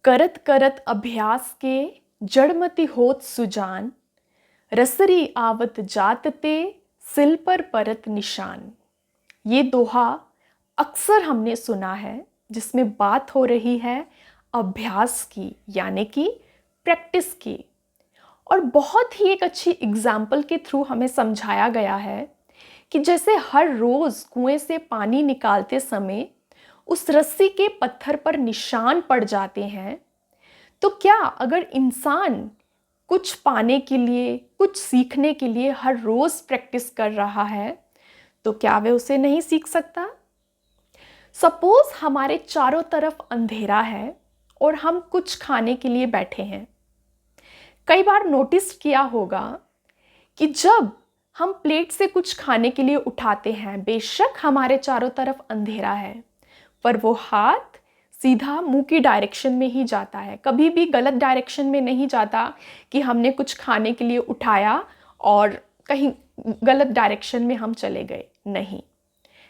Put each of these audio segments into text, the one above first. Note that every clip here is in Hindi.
करत करत अभ्यास के जड़मति होत सुजान, रसरी आवत जात ते सिल पर परत निशान। ये दोहा अक्सर हमने सुना है, जिसमें बात हो रही है अभ्यास की, यानी कि प्रैक्टिस की। और बहुत ही एक अच्छी एग्जाम्पल के थ्रू हमें समझाया गया है कि जैसे हर रोज कुएं से पानी निकालते समय उस रस्सी के पत्थर पर निशान पड़ जाते हैं, तो क्या अगर इंसान कुछ पाने के लिए, कुछ सीखने के लिए हर रोज प्रैक्टिस कर रहा है, तो क्या वह उसे नहीं सीख सकता? सपोज हमारे चारों तरफ अंधेरा है और हम कुछ खाने के लिए बैठे हैं। कई बार नोटिस किया होगा कि जब हम प्लेट से कुछ खाने के लिए उठाते हैं, बेशक हमारे चारों तरफ अंधेरा है, पर वो हाथ सीधा मुंह की डायरेक्शन में ही जाता है। कभी भी गलत डायरेक्शन में नहीं जाता कि हमने कुछ खाने के लिए उठाया और कहीं गलत डायरेक्शन में हम चले गए। नहीं,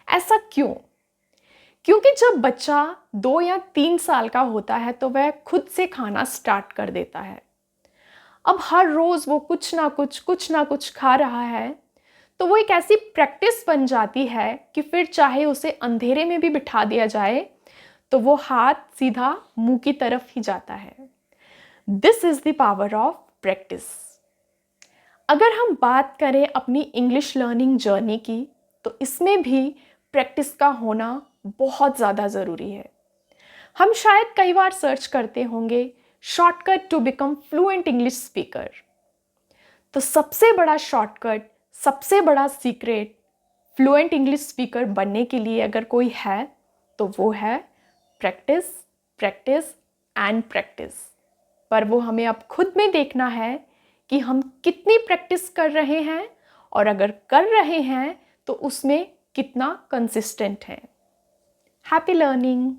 ऐसा क्यों? क्योंकि जब बच्चा 2 या 3 साल का होता है तो वह खुद से खाना स्टार्ट कर देता है। अब हर रोज वो कुछ ना कुछ खा रहा है, तो वो एक ऐसी प्रैक्टिस बन जाती है कि फिर चाहे उसे अंधेरे में भी बिठा दिया जाए, तो वो हाथ सीधा मुंह की तरफ ही जाता है। This is the power of practice. अगर हम बात करें अपनी इंग्लिश लर्निंग जर्नी की, तो इसमें भी प्रैक्टिस का होना बहुत ज़्यादा ज़रूरी है। हम शायद कई बार सर्च करते होंगे shortcut to become fluent English speaker. तो सबसे बड़ा शॉर्टकट, सबसे बड़ा सीक्रेट फ्लुएंट इंग्लिश स्पीकर बनने के लिए अगर कोई है, तो वो है प्रैक्टिस, प्रैक्टिस एंड प्रैक्टिस। पर वो हमें अब खुद में देखना है कि हम कितनी प्रैक्टिस कर रहे हैं, और अगर कर रहे हैं तो उसमें कितना कंसिस्टेंट है। Happy learning.